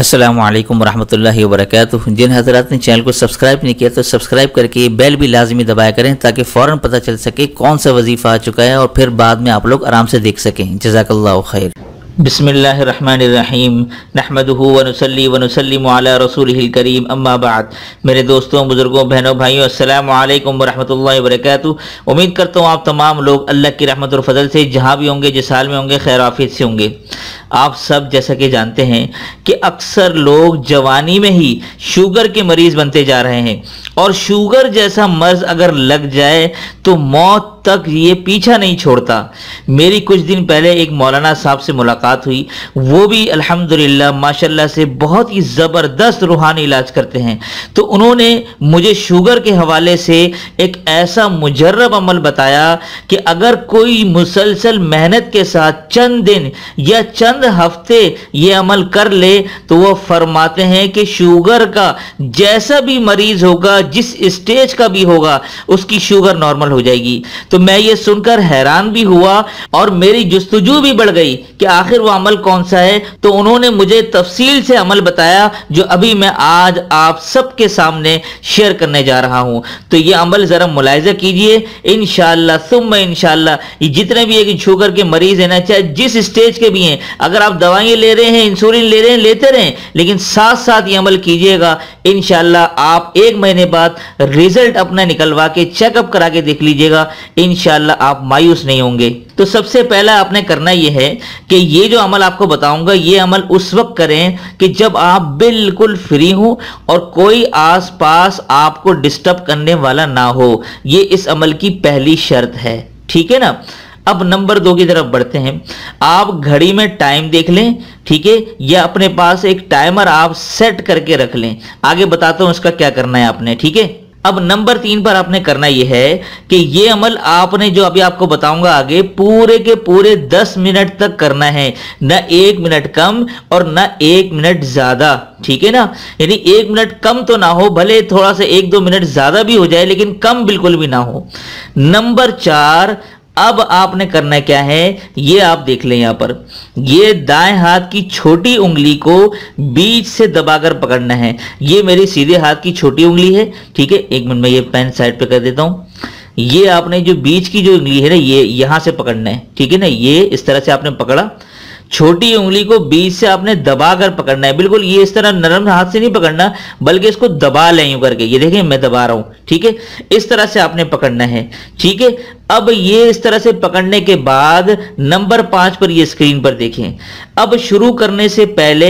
अस्सलामु अलैकुम वरहमतुल्लाहि वबरकातुहू। जिन हज़रात ने चैनल को सब्सक्राइब नहीं किया तो सब्सक्राइब करके बेल भी लाजमी दबाया करें ताकि फ़ौरन पता चल सके कौन सा वजीफ़ा आ चुका है और फिर बाद में आप लोग आराम से देख सकें। जज़ाकल्लाहु खैर। बिस्मिल्लाहिर्रहमानिर्रहीम नहमदुहु व नुसल्ली व नुसल्लिमु अला रसूलिहिल करीम अम्मा बाद। मेरे दोस्तों, बुजुर्गों, बहनों, भाइयों, अस्सलामु अलैकुम व रहमतुल्लाहि व बरकातुहू। उम्मीद करता हूँ आप तमाम लोग अल्लाह की रहमत और फजल से जहाँ भी होंगे, जिस हाल में होंगे, खैर आफियत से होंगे। आप सब जैसा कि जानते हैं कि अक्सर लोग जवानी में ही शुगर के मरीज़ बनते जा रहे हैं और शुगर जैसा मर्ज अगर लग जाए तो मौत तक ये पीछा नहीं छोड़ता। मेरी कुछ दिन पहले एक मौलाना साहब से मुलाकात हुई, वो भी अल्हम्दुलिल्लाह माशाल्लाह से बहुत ही ज़बरदस्त रूहानी इलाज करते हैं। तो उन्होंने मुझे शुगर के हवाले से एक ऐसा मुजर्रब अमल बताया कि अगर कोई मुसलसल मेहनत के साथ चंद दिन या चंद हफ्ते ये अमल कर ले तो वो फरमाते हैं कि शुगर का जैसा भी मरीज होगा, जिस स्टेज का भी होगा, उसकी शुगर नॉर्मल हो जाएगी। तो मैं ये सुनकर हैरान भी हुआ और मेरी जुस्तजू भी बढ़ गई कि आखिर वो अमल कौन सा है। तो उन्होंने मुझे तफसील से अमल बताया जो अभी मैं आज आप सबके सामने शेयर करने जा रहा हूं। तो ये अमल जरा मुलाहिजा कीजिए। इंशाअल्लाह सुम्मा इंशाअल्लाह ये जितने भी एक शुगर के मरीज हैं ना, चाहे जिस स्टेज के भी हैं, अगर आप दवाइयां ले रहे हैं, इंसुलिन ले रहे हैं, लेते रहें, लेकिन साथ साथ ये अमल कीजिएगा। इंशाअल्लाह आप 1 महीने बाद रिजल्ट अपना निकलवा के चेकअप करा के देख लीजिएगा। इंशाअल्लाह आप मायूस नहीं होंगे। तो सबसे पहला आपने करना यह है कि ये जो अमल आपको बताऊंगा, ये अमल उस वक्त करें कि जब आप बिल्कुल फ्री हो और कोई आसपास आपको डिस्टर्ब करने वाला ना हो। ये इस अमल की पहली शर्त है, ठीक है ना। अब नंबर 2 की तरफ बढ़ते हैं। आप घड़ी में टाइम देख लें, ठीक है, या अपने पास एक टाइमर आप सेट करके रख लें। आगे बताता हूं इसका क्या करना है आपने, ठीक है। अब नंबर 3 पर आपने करना यह है कि ये अमल आपने जो अभी आपको बताऊंगा आगे, पूरे के पूरे 10 मिनट तक करना है, न 1 मिनट कम और न 1 मिनट ज्यादा, ठीक है ना। यानी 1 मिनट कम तो ना हो, भले थोड़ा सा 1-2 मिनट ज्यादा भी हो जाए, लेकिन कम बिल्कुल भी ना हो। नंबर 4, अब आपने करना क्या है, ये आप देख लें। यहां पर ये दाएं हाथ की छोटी उंगली को बीच से दबाकर पकड़ना है। ये मेरी सीधे हाथ की छोटी उंगली है, ठीक है। 1 मिनट में ये पेन साइड पे कर देता हूं। ये आपने जो बीच की जो उंगली है ना, ये यहां से पकड़ना है, ठीक है ना। ये इस तरह से आपने पकड़ा, छोटी उंगली को बीच से आपने दबाकर पकड़ना है। बिल्कुल ये इस तरह नरम हाथ से नहीं पकड़ना, बल्कि इसको दबा लें यूं करके। ये देखें मैं दबा रहा हूं, ठीक है। इस तरह से आपने पकड़ना है, ठीक है। अब ये इस तरह से पकड़ने के बाद नंबर 5 पर ये स्क्रीन पर देखें। अब शुरू करने से पहले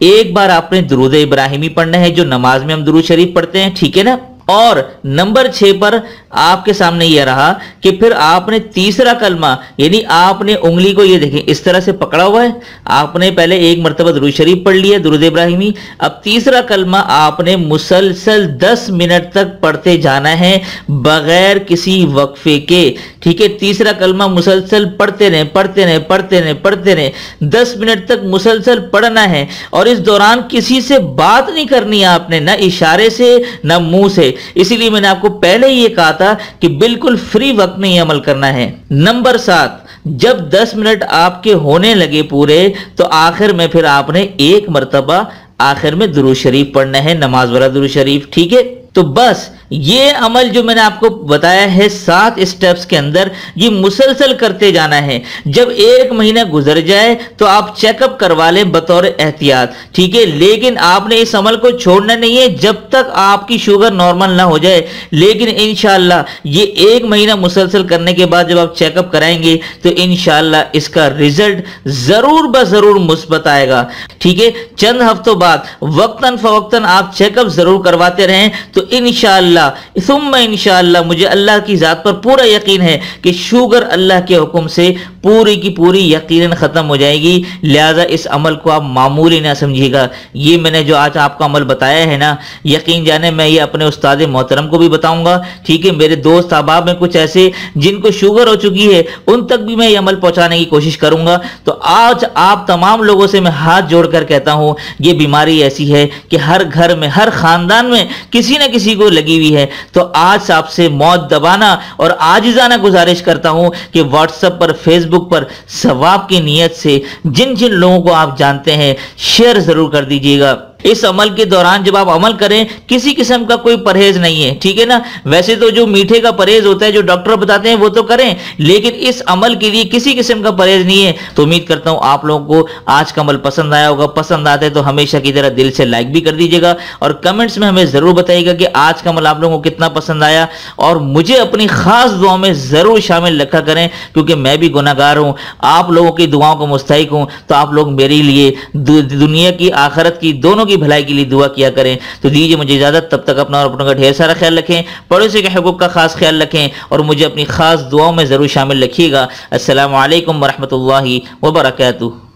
एक बार आपने दुरूद इब्राहिमी पढ़ना है, जो नमाज में हम दुरूद शरीफ पढ़ते हैं, ठीक है ना। और नंबर 6 पर आपके सामने यह रहा कि फिर आपने तीसरा कलमा, यानी आपने उंगली को ये देखें इस तरह से पकड़ा हुआ है। आपने पहले एक मरतबा दुरूद शरीफ पढ़ लिया, दुरूद इब्राहिमी। अब तीसरा कलमा आपने मुसलसल 10 मिनट तक पढ़ते जाना है बगैर किसी वक्फे के, ठीक है। तीसरा कलमा मुसलसल पढ़ते रहे, पढ़ते रहे, पढ़ते रहे, पढ़ते रहे, 10 मिनट तक मुसलसल पढ़ना है। और इस दौरान किसी से बात नहीं करनी है आपने, ना इशारे से ना मुंह से। इसीलिए मैंने आपको पहले ही ये कहा था कि बिल्कुल फ्री वक्त में ये अमल करना है। नंबर 7, जब 10 मिनट आपके होने लगे पूरे, तो आखिर में फिर आपने एक मर्तबा आखिर में दुरूद शरीफ पढ़ना है, नमाज वाला दुरूद शरीफ, ठीक है। तो बस ये अमल जो मैंने आपको बताया है 7 स्टेप्स के अंदर, ये मुसलसल करते जाना है। जब 1 महीना गुजर जाए तो आप चेकअप करवा लें बतौर एहतियात, ठीक है। लेकिन आपने इस अमल को छोड़ना नहीं है जब तक आपकी शुगर नॉर्मल ना हो जाए। लेकिन इंशाअल्लाह ये 1 महीना मुसलसल करने के बाद जब आप चेकअप कराएंगे तो इंशाअल्लाह इसका रिजल्ट जरूर बजरूर मुस्बत आएगा, ठीक है। चंद हफ्तों बाद वक्तन फवक्तन आप चेकअप जरूर करवाते रहें तो इंशाअल्लाह सुम्मा इंशाअल्लाह मुझे अल्लाह की जात पर पूरा यकीन है कि शुगर अल्लाह के हुक्म से पूरी की पूरी यकीनन खत्म हो जाएगी। लिहाजा इस अमल को आप मामूली ना समझिएगा। ये मैंने जो आज आपको अमल बताया है ना, यकीन जाने मैं ये अपने उस्ताद मोहतरम को भी बताऊंगा, ठीक है। मेरे दोस्त अहबाब में कुछ ऐसे जिनको शुगर हो चुकी है, उन तक भी मैं ये अमल पहुंचाने की कोशिश करूंगा। तो आज आप तमाम लोगों से मैं हाथ जोड़कर कहता हूं, ये बीमारी ऐसी है कि हर घर में, हर खानदान में किसी न किसी को लगी हुई है। तो आज आपसे मौत दबाना और आजिजाना गुजारिश करता हूं कि व्हाट्सएप पर, फेसबुक फेसबुक पर सवाब की नीयत से जिन जिन लोगों को आप जानते हैं शेयर जरूर कर दीजिएगा। इस अमल के दौरान जब आप अमल करें किसी किस्म का कोई परहेज नहीं है, ठीक है ना। वैसे तो जो मीठे का परहेज होता है जो डॉक्टर बताते हैं वो तो करें, लेकिन इस अमल के लिए किसी किस्म का परहेज नहीं है। तो उम्मीद करता हूं आप लोगों को आज का अमल पसंद आया होगा। पसंद आता है तो हमेशा की तरह दिल से लाइक भी कर दीजिएगा और कमेंट्स में हमें जरूर बताइएगा कि आज का अमल आप लोगों को कितना पसंद आया। और मुझे अपनी खास दुआओं में जरूर शामिल रखा करें, क्योंकि मैं भी गुनाहगार हूं, आप लोगों की दुआओं को मुस्तहिक हूं। तो आप लोग मेरे लिए दुनिया की आखिरत की दोनों की भलाई के लिए दुआ किया करें। तो दीजिए मुझे इजाजत, तब तक अपना और अपनों का ढेर सारा ख्याल रखें, पड़ोसी के हुकूक का खास ख्याल रखें और मुझे अपनी खास दुआओं में जरूर शामिल रखिएगा। अस्सलामु अलैकुम वरहमतुल्लाहि वबरकातुहू।